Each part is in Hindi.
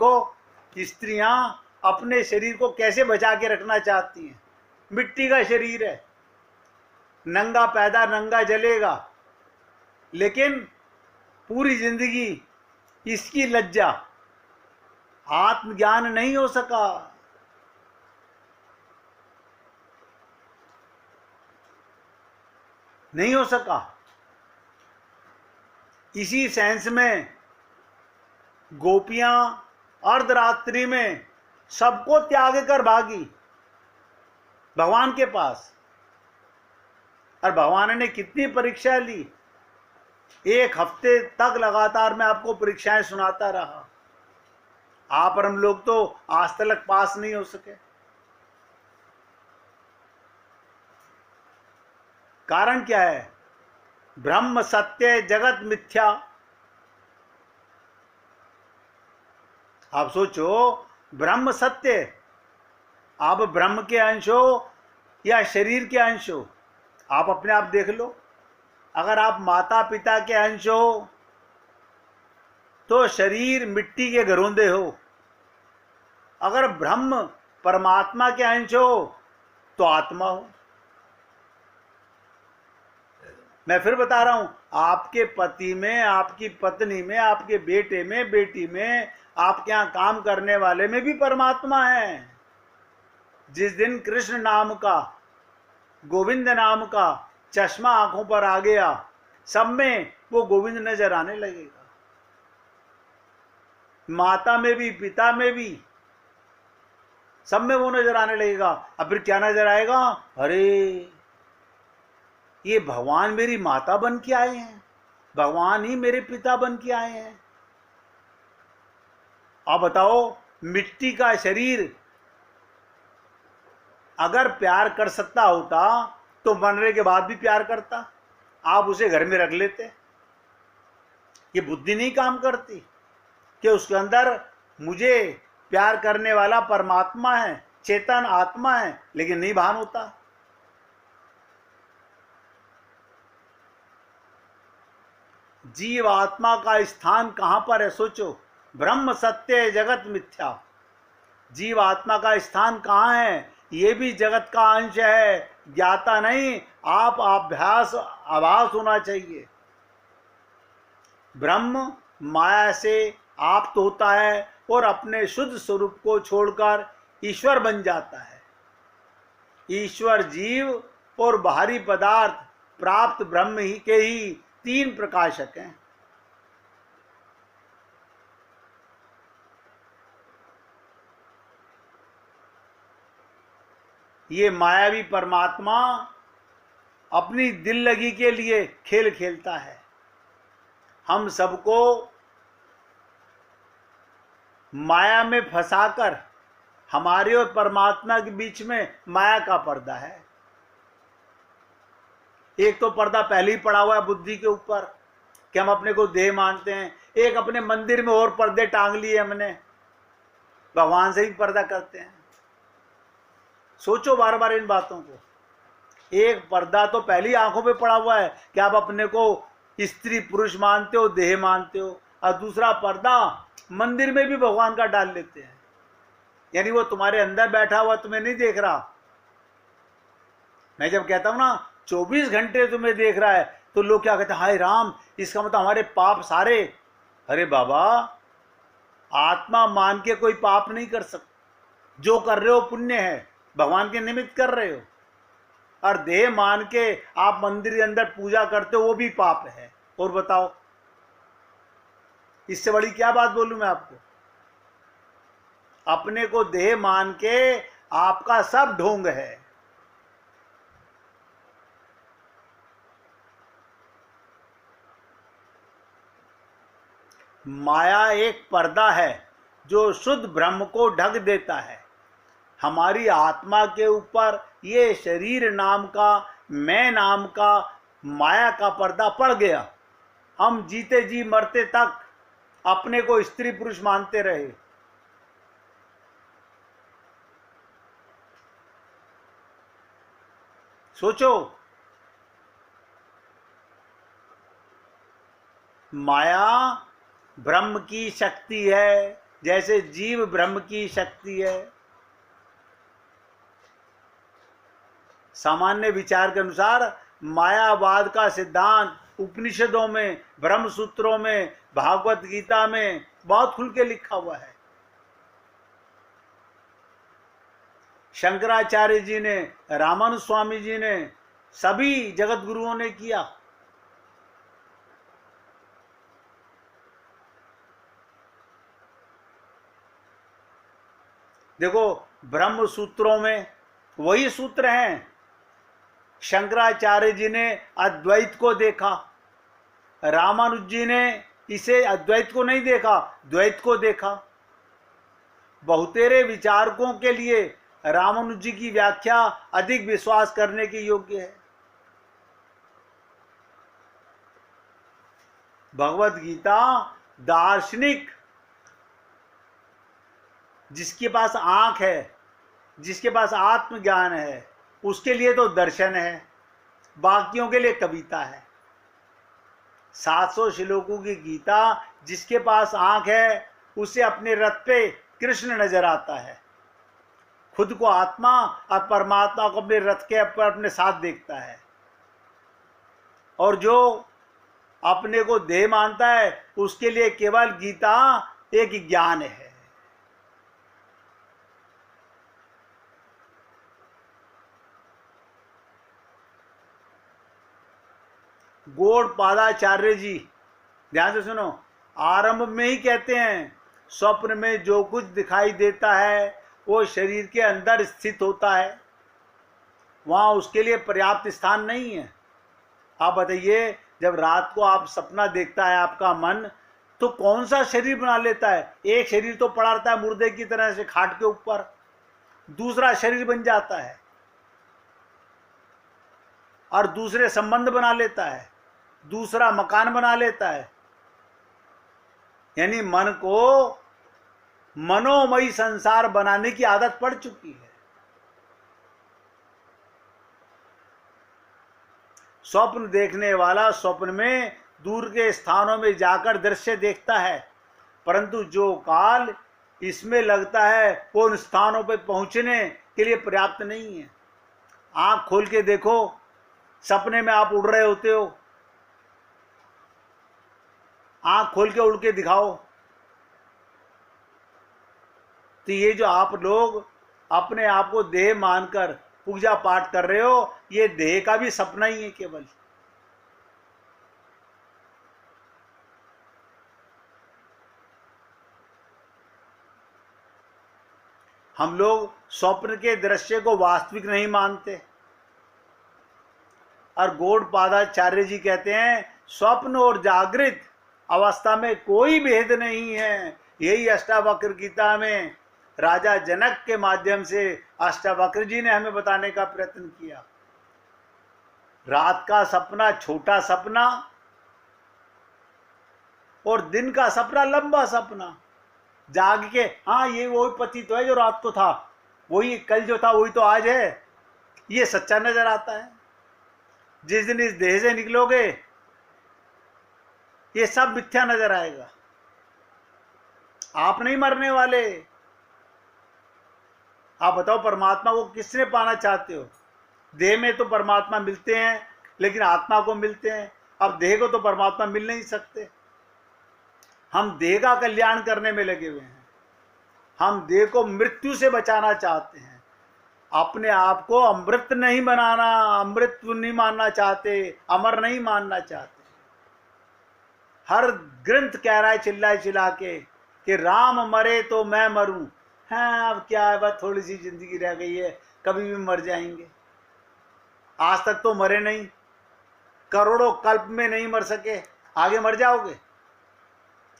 को स्त्रियां अपने शरीर को कैसे बचा के रखना चाहती हैं। मिट्टी का शरीर है, नंगा पैदा नंगा जलेगा, लेकिन पूरी जिंदगी इसकी लज्जा, आत्मज्ञान नहीं हो सका। नहीं हो सका। इसी सेंस में गोपियां अर्धरात्रि में सबको त्याग कर भागी भगवान के पास। और भगवान ने कितनी परीक्षा ली, 1 हफ्ते तक लगातार मैं आपको परीक्षाएं सुनाता रहा। आप और हम लोग तो आज तक पास नहीं हो सके। कारण क्या है? ब्रह्म सत्य जगत मिथ्या। आप सोचो, ब्रह्म सत्य, आप ब्रह्म के अंश हो या शरीर के अंश हो? आप अपने आप देख लो। अगर आप माता पिता के अंश हो तो शरीर मिट्टी के घरोंदे हो। अगर ब्रह्म परमात्मा के अंश हो तो आत्मा हो। मैं फिर बता रहा हूं, आपके पति में, आपकी पत्नी में, आपके बेटे में, बेटी में, आपके यहां काम करने वाले में भी परमात्मा है। जिस दिन कृष्ण नाम का, गोविंद नाम का चश्मा आंखों पर आ गया, सब में वो गोविंद नजर आने लगेगा। माता में भी, पिता में भी, सब में वो नजर आने लगेगा। अब फिर क्या नजर आएगा? अरे ये भगवान मेरी माता बन के आए हैं, भगवान ही मेरे पिता बन के आए हैं। आप बताओ, मिट्टी का शरीर अगर प्यार कर सकता होता तो मरने के बाद भी प्यार करता, आप उसे घर में रख लेते। ये बुद्धि नहीं काम करती कि उसके अंदर मुझे प्यार करने वाला परमात्मा है, चेतन आत्मा है, लेकिन नहीं भान होता। जीव आत्मा का स्थान कहां पर है? सोचो, ब्रह्म सत्य जगत मिथ्या। जीव आत्मा का स्थान कहां है? ये भी जगत का अंश है, ज्ञाता नहीं, आप अभ्यास आभास होना चाहिए। ब्रह्म माया से आप होता है और अपने शुद्ध स्वरूप को छोड़कर ईश्वर बन जाता है। ईश्वर जीव और बाहरी पदार्थ प्राप्त ब्रह्म ही के ही 3 प्रकाशक हैं। ये मायावी परमात्मा अपनी दिल लगी के लिए खेल खेलता है। हम सबको माया में फंसाकर, हमारे और परमात्मा के बीच में माया का पर्दा है। एक तो पर्दा पहले ही पड़ा हुआ है बुद्धि के ऊपर कि हम अपने को देह मानते हैं। एक अपने मंदिर में और पर्दे टांग लिए हमने, भगवान से ही पर्दा करते हैं। सोचो बार बार इन बातों को। एक पर्दा तो पहली आंखों पे पड़ा हुआ है कि आप अपने को स्त्री पुरुष मानते हो, देह मानते हो, और दूसरा पर्दा मंदिर में भी भगवान का डाल लेते हैं। यानी वो तुम्हारे अंदर बैठा हुआ तुम्हें नहीं देख रहा। मैं जब कहता हूं ना 24 घंटे तुम्हें देख रहा है, तो लोग क्या कहते हैं, हाय राम, इसका मतलब हमारे पाप सारे। अरे बाबा, आत्मा मान के कोई पाप नहीं कर सकता। जो कर रहे हो पुण्य है, भगवान के निमित्त कर रहे हो। और देह मान के आप मंदिर के अंदर पूजा करते हो, वो भी पाप है। और बताओ, इससे बड़ी क्या बात बोलूं मैं आपको? अपने को देह मान के आपका सब ढोंग है। माया एक पर्दा है जो शुद्ध ब्रह्म को ढक देता है। हमारी आत्मा के ऊपर ये शरीर नाम का, मैं नाम का माया का पर्दा पड़ गया। हम जीते जी मरते तक अपने को स्त्री पुरुष मानते रहे। सोचो, माया ब्रह्म की शक्ति है, जैसे जीव ब्रह्म की शक्ति है। सामान्य विचार के अनुसार मायावाद का सिद्धांत उपनिषदों में, ब्रह्म सूत्रों में, भागवत गीता में बहुत खुल के लिखा हुआ है। शंकराचार्य जी ने, रामानुज स्वामी जी ने, सभी जगत गुरुओं ने किया। देखो ब्रह्म सूत्रों में वही सूत्र हैं। शंकराचार्य जी ने अद्वैत को देखा, रामानुज जी ने इसे अद्वैत को नहीं देखा, द्वैत को देखा। बहुतेरे विचारकों के लिए रामानुज जी की व्याख्या अधिक विश्वास करने के योग्य है। भगवत गीता दार्शनिक, जिसके पास आंख है, जिसके पास आत्मज्ञान है, उसके लिए तो दर्शन है, बाकियों के लिए कविता है। 700 श्लोकों की गीता जिसके पास आंख है, उसे अपने रथ पे कृष्ण नजर आता है, खुद को आत्मा और परमात्मा को अपने रथ के ऊपर अपने साथ देखता है। और जो अपने को देह मानता है, उसके लिए केवल गीता एक ज्ञान है। गौड़पादाचार्य जी, ध्यान से सुनो, आरंभ में ही कहते हैं स्वप्न में जो कुछ दिखाई देता है वो शरीर के अंदर स्थित होता है, वहां उसके लिए पर्याप्त स्थान नहीं है। आप बताइए, जब रात को आप सपना देखता है आपका मन, तो कौन सा शरीर बना लेता है? एक शरीर तो पड़ा रहता है मुर्दे की तरह से खाट के ऊपर, दूसरा शरीर बन जाता है और दूसरे संबंध बना लेता है, दूसरा मकान बना लेता है। यानी मन को मनोमयी संसार बनाने की आदत पड़ चुकी है। स्वप्न देखने वाला स्वप्न में दूर के स्थानों में जाकर दृश्य देखता है, परंतु जो काल इसमें लगता है वो उन स्थानों पर पहुंचने के लिए पर्याप्त नहीं है। आंख खोल के देखो, सपने में आप उड़ रहे होते हो, आंख खोल के उड़ के दिखाओ। तो ये जो आप लोग अपने आप को देह मानकर पूजा पाठ कर रहे हो, ये देह का भी सपना ही है केवल। हम लोग स्वप्न के दृश्य को वास्तविक नहीं मानते। और गौड़पादाचार्य जी कहते हैं स्वप्न और जागृत अवस्था में कोई भेद नहीं है। यही अष्टावक्र गीता में राजा जनक के माध्यम से अष्टावक्र जी ने हमें बताने का प्रयत्न किया। रात का सपना छोटा सपना और दिन का सपना लंबा सपना। जाग के हाँ ये वही पति तो है जो रात को था, वही कल जो था वही तो आज है, ये सच्चा नजर आता है। जिस दिन इस देह से निकलोगे ये सब मिथ्या नजर आएगा। आप नहीं मरने वाले। आप बताओ परमात्मा को किसने पाना चाहते हो? देह में तो परमात्मा मिलते हैं, लेकिन आत्मा को मिलते हैं। अब देह को तो परमात्मा मिल नहीं सकते। हम देह का कल्याण करने में लगे हुए हैं। हम देह को मृत्यु से बचाना चाहते हैं। अपने आप को अमृत नहीं बनाना, अमृत नहीं मानना चाहते, अमर नहीं मानना चाहते। हर ग्रंथ कह रहा है चिल्ला चिल्ला के कि राम मरे तो मैं मरूं। हाँ अब क्या है, बस थोड़ी सी जिंदगी रह गई है, कभी भी मर जाएंगे। आज तक तो मरे नहीं, करोड़ों कल्प में नहीं मर सके, आगे मर जाओगे।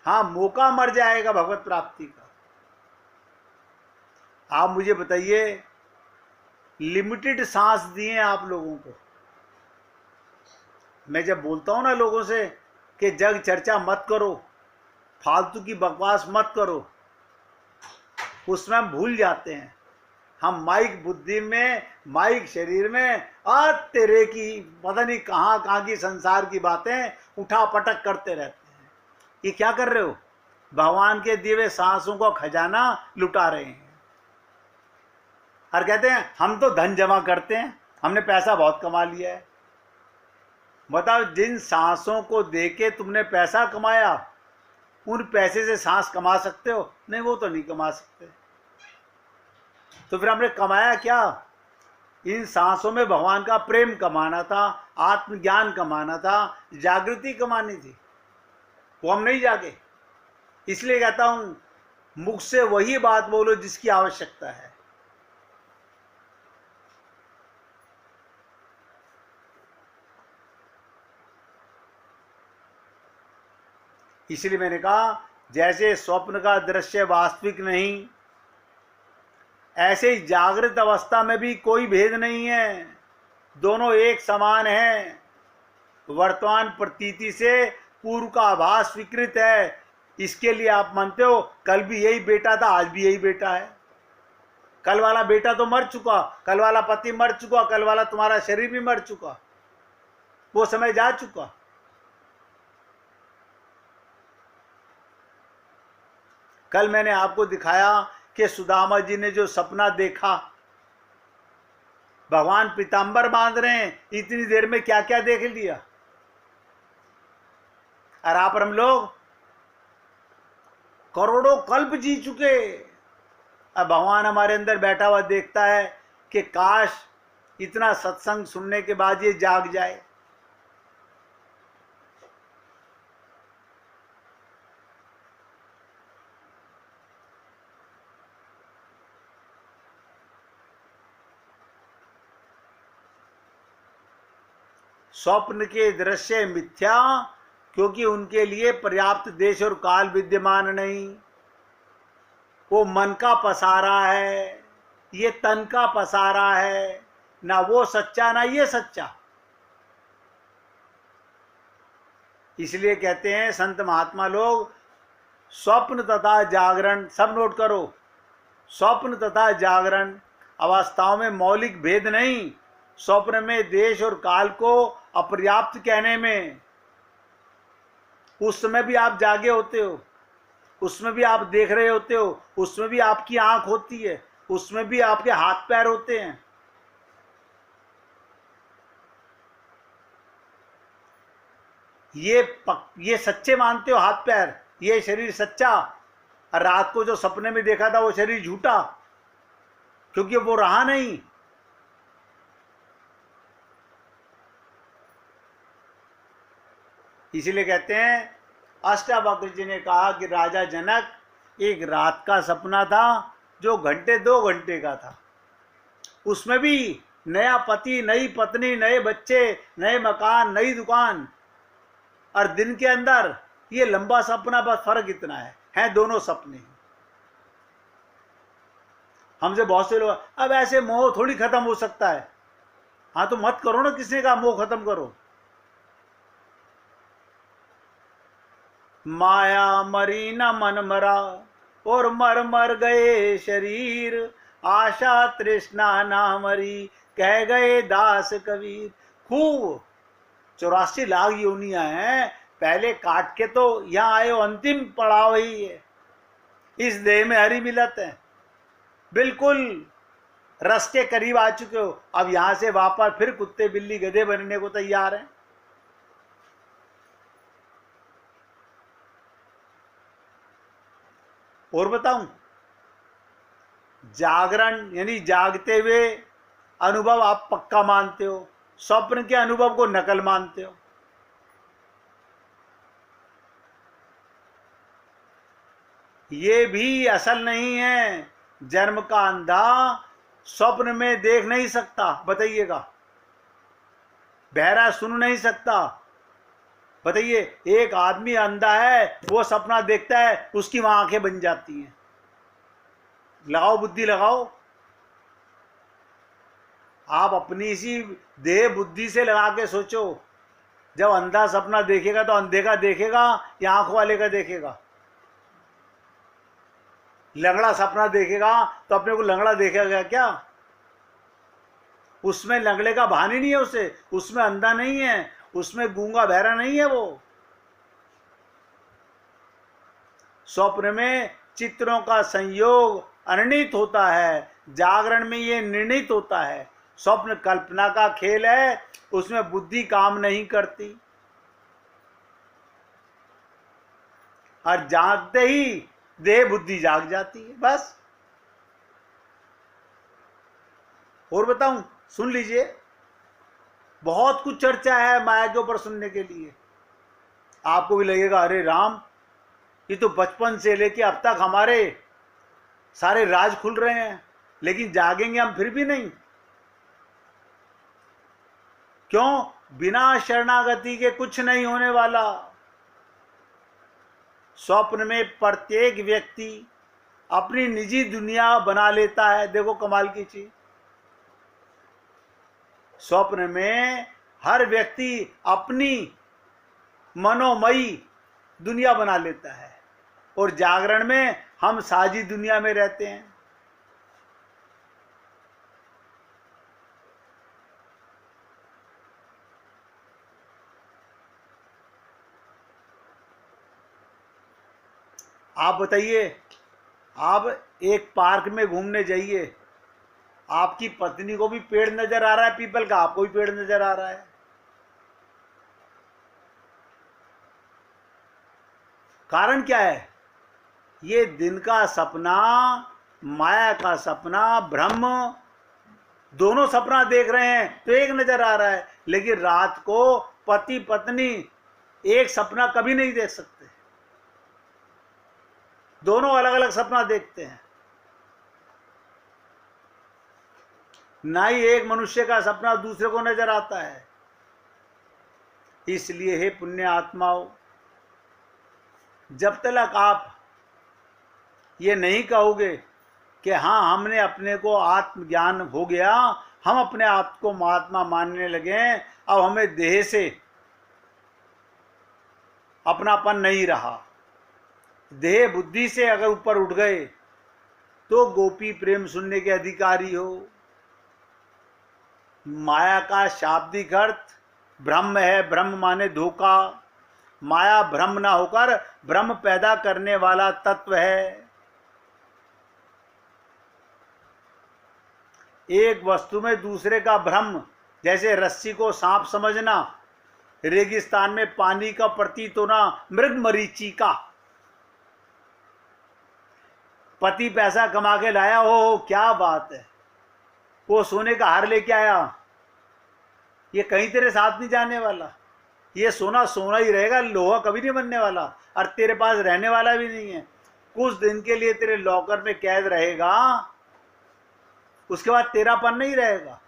हाँ मौका मर जाएगा भगवत प्राप्ति का। आप मुझे बताइए, लिमिटेड सांस दिए आप लोगों को। मैं जब बोलता हूं ना लोगों से कि जग चर्चा मत करो, फालतू की बकवास मत करो, उसमें हम भूल जाते हैं। हम माइक बुद्धि में, माइक शरीर में और तेरे की पता नहीं कहाँ कहाँ की संसार की बातें उठा पटक करते रहते हैं। ये क्या कर रहे हो? भगवान के दिए हुए सांसों का खजाना लुटा रहे हैं। और कहते हैं हम तो धन जमा करते हैं, हमने पैसा बहुत कमा लिया है। बताओ, जिन सांसों को देके तुमने पैसा कमाया, उन पैसे से सांस कमा सकते हो? नहीं, वो तो नहीं कमा सकते। तो फिर हमने कमाया क्या? इन सांसों में भगवान का प्रेम कमाना था, आत्मज्ञान कमाना था, जागृति कमानी थी। वो हम नहीं जागे। इसलिए कहता हूं, मुख से वही बात बोलो जिसकी आवश्यकता है। इसलिए मैंने कहा, जैसे स्वप्न का दृश्य वास्तविक नहीं, ऐसे ही जागृत अवस्था में भी कोई भेद नहीं है, दोनों एक समान हैं। वर्तमान प्रतीति से पूर्व का आभास स्वीकृत है। इसके लिए आप मानते हो कल भी यही बेटा था, आज भी यही बेटा है। कल वाला बेटा तो मर चुका, कल वाला पति मर चुका, कल वाला तुम्हारा शरीर भी मर चुका, वो समय जा चुका। कल मैंने आपको दिखाया कि सुदामा जी ने जो सपना देखा, भगवान पीतांबर बांध रहे हैं, इतनी देर में क्या क्या देख लिया। और आप और हम लोग करोड़ों कल्प जी चुके। अब भगवान हमारे अंदर बैठा हुआ देखता है कि काश इतना सत्संग सुनने के बाद ये जाग जाए। स्वप्न के दृश्य मिथ्या, क्योंकि उनके लिए पर्याप्त देश और काल विद्यमान नहीं। वो मन का पसारा है, ये तन का पसारा है, ना वो सच्चा ना ये सच्चा। इसलिए कहते हैं संत महात्मा लोग, स्वप्न तथा जागरण, सब नोट करो, स्वप्न तथा जागरण अवस्थाओं में मौलिक भेद नहीं। स्वप्न में देश और काल को अपर्याप्त कहने में, उस समय भी आप जागे होते हो, उसमें भी आप देख रहे होते हो, उसमें भी आपकी आंख होती है, उसमें भी आपके हाथ पैर होते हैं। ये सच्चे मानते हो हाथ पैर, ये शरीर सच्चा, और रात को जो सपने में देखा था वो शरीर झूठा, क्योंकि वो रहा नहीं। इसीलिए कहते हैं, अष्टावक्र जी ने कहा कि राजा जनक, एक रात का सपना था जो घंटे 2 घंटे का था। उसमें भी नया पति, नई पत्नी, नए बच्चे, नए मकान, नई दुकान, और दिन के अंदर ये लंबा सपना। बस फर्क इतना है दोनों सपने। हमसे बहुत से लोग, अब ऐसे मोह थोड़ी खत्म हो सकता है। हाँ तो मत करो ना, किसने कहा मोह खत्म करो। माया मरी न मन मरा, और मर मर गए शरीर, आशा तृष्णा ना मरी, कह गए दास कबीर। खूब 84 लाख योनियां हैं, पहले काट के तो यहाँ आए हो, अंतिम पड़ाव ही है। इस देह में हरी मिलत है, बिल्कुल रस के करीब आ चुके हो। अब यहां से वापस फिर कुत्ते बिल्ली गधे बनने को तैयार हैं। और बताऊं, जागरण यानी जागते हुए अनुभव आप पक्का मानते हो, स्वप्न के अनुभव को नकल मानते हो। ये भी असल नहीं है। जन्म का अंधा स्वप्न में देख नहीं सकता, बताइएगा। बहरा सुन नहीं सकता, बताइए। एक आदमी अंधा है, वो सपना देखता है, उसकी वहां आंखें बन जाती हैं। लगाओ बुद्धि, लगाओ। आप अपनी इसी देह बुद्धि से लगा के सोचो, जब अंधा सपना देखेगा तो अंधे का देखेगा या आंख वाले का देखेगा? लंगड़ा सपना देखेगा तो अपने को लंगड़ा देखेगा क्या? उसमें लंगड़े का भान ही नहीं है उसे, उसमें अंधा नहीं है, उसमें गूंगा बहरा नहीं है। वो स्वप्न में चित्रों का संयोग अनिर्णित होता है, जागरण में ये निर्णित होता है। स्वप्न कल्पना का खेल है, उसमें बुद्धि काम नहीं करती, और जागते ही देह बुद्धि जाग जाती है, बस। और बताऊं, सुन लीजिए, बहुत कुछ चर्चा है माया के ऊपर सुनने के लिए। आपको भी लगेगा अरे राम, ये तो बचपन से लेके अब तक हमारे सारे राज खुल रहे हैं, लेकिन जागेंगे हम फिर भी नहीं। क्यों? बिना शरणागति के कुछ नहीं होने वाला। स्वप्न में प्रत्येक व्यक्ति अपनी निजी दुनिया बना लेता है। देखो कमाल की चीज, स्वप्न में हर व्यक्ति अपनी मनोमयी दुनिया बना लेता है, और जागरण में हम साझी दुनिया में रहते हैं। आप बताइए, आप एक पार्क में घूमने जाइए, आपकी पत्नी को भी पेड़ नजर आ रहा है पीपल का, आपको भी पेड़ नजर आ रहा है। कारण क्या है? ये दिन का सपना, माया का सपना, ब्रह्म, दोनों सपना देख रहे हैं तो एक नजर आ रहा है, लेकिन रात को पति पत्नी एक सपना कभी नहीं देख सकते, दोनों अलग अलग सपना देखते हैं। ना ही एक मनुष्य का सपना दूसरे को नजर आता है। इसलिए हे पुण्य आत्माओं, जब तक आप ये नहीं कहोगे कि हाँ हमने अपने को आत्मज्ञान हो गया, हम अपने आप को महात्मा मानने लगे, अब हमें देह से अपनापन नहीं रहा, देह बुद्धि से अगर ऊपर उठ गए तो गोपी प्रेम सुनने के अधिकारी हो। माया का शाब्दिक अर्थ ब्रह्म है, ब्रह्म माने धोखा। माया ब्रह्म ना होकर ब्रह्म पैदा करने वाला तत्व है। एक वस्तु में दूसरे का भ्रम, जैसे रस्सी को सांप समझना, रेगिस्तान में पानी का प्रतीत होना मृग मरीचि का। पति पैसा कमा के लाया हो, क्या बात है, वो सोने का हार लेके आया, ये कहीं तेरे साथ नहीं जाने वाला, ये सोना सोना ही रहेगा, लोहा कभी नहीं बनने वाला, और तेरे पास रहने वाला भी नहीं है। कुछ दिन के लिए तेरे लॉकर में कैद रहेगा, उसके बाद तेरापन नहीं रहेगा।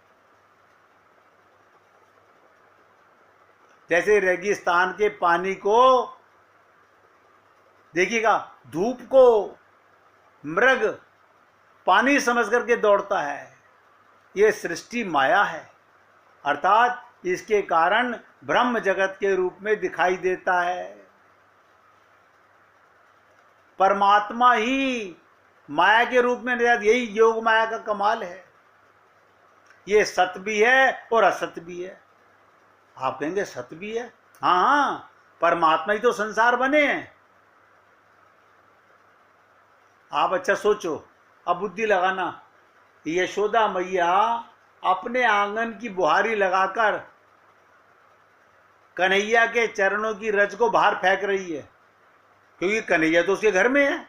जैसे रेगिस्तान के पानी को देखिएगा, धूप को मृग पानी समझ करके दौड़ता है। ये सृष्टि माया है, अर्थात इसके कारण ब्रह्म जगत के रूप में दिखाई देता है। परमात्मा ही माया के रूप में नहीं, यही योग माया का कमाल है। ये सत्य भी है और असत्य भी है। आप कहेंगे सत्य भी है, हाँ हाँ, परमात्मा ही तो संसार बने हैं। आप अच्छा सोचो, अब बुद्धि लगाना, यशोदा मैया अपने आंगन की बुहारी लगाकर कन्हैया के चरणों की रज को बाहर फेंक रही है, क्योंकि कन्हैया तो उसके घर में है।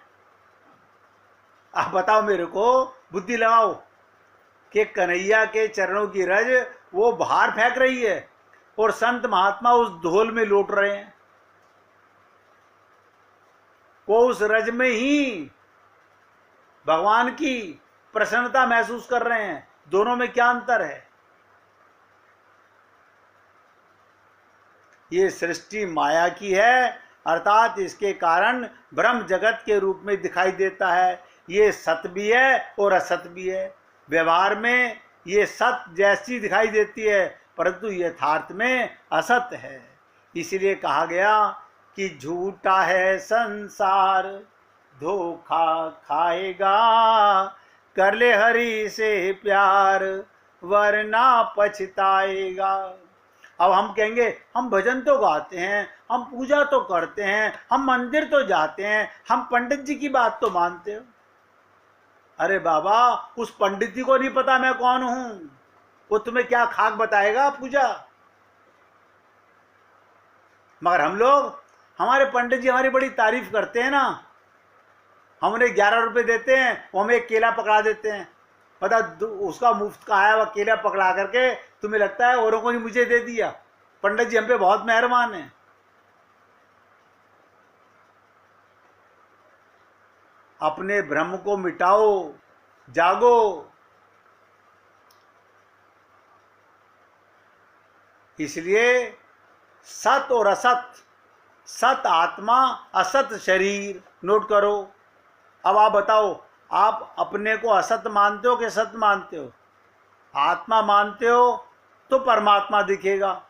आप बताओ मेरे को, बुद्धि लगाओ कि कन्हैया के चरणों की रज वो बाहर फेंक रही है और संत महात्मा उस धोल में लौट रहे हैं, वो उस रज में ही भगवान की प्रसन्नता महसूस कर रहे हैं। दोनों में क्या अंतर है? ये सृष्टि माया की है, अर्थात इसके कारण ब्रह्म जगत के रूप में दिखाई देता है। ये सत्य भी है और असत्य भी है। व्यवहार में ये सत्य जैसी दिखाई देती है, परंतु यथार्थ में असत्य है। इसीलिए कहा गया कि झूठा है संसार, धोखा खाएगा, कर ले हरि से प्यार वरना पछताएगा। अब हम कहेंगे हम भजन तो गाते हैं, हम पूजा तो करते हैं, हम मंदिर तो जाते हैं, हम पंडित जी की बात तो मानते हो। अरे बाबा, उस पंडित जी को नहीं पता मैं कौन हूं, वो तुम्हें क्या खाक बताएगा पूजा। मगर हम लोग, हमारे पंडित जी हमारी बड़ी तारीफ करते हैं ना, हम उन्हें 11 रुपए देते हैं, वो हमें एक केला पकड़ा देते हैं। पता उसका मुफ्त का आया हुआ केला पकड़ा करके तुम्हें लगता है औरों को नहीं मुझे दे दिया। पंडित जी हम पे बहुत मेहरबान हैं। अपने भ्रम को मिटाओ, जागो। इसलिए सत और असत, सत आत्मा असत शरीर, नोट करो। अब आप बताओ, आप अपने को असत मानते हो कि सत मानते हो? आत्मा मानते हो तो परमात्मा दिखेगा,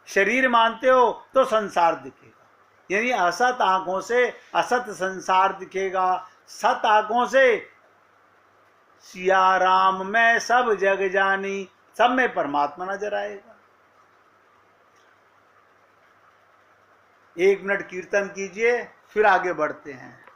शरीर मानते हो तो संसार दिखेगा। यानी असत आंखों से असत संसार दिखेगा, सत आंखों से सिया राम में सब जग जानी, सब में परमात्मा नजर आएगा। 1 मिनट कीर्तन कीजिए, फिर आगे बढ़ते हैं।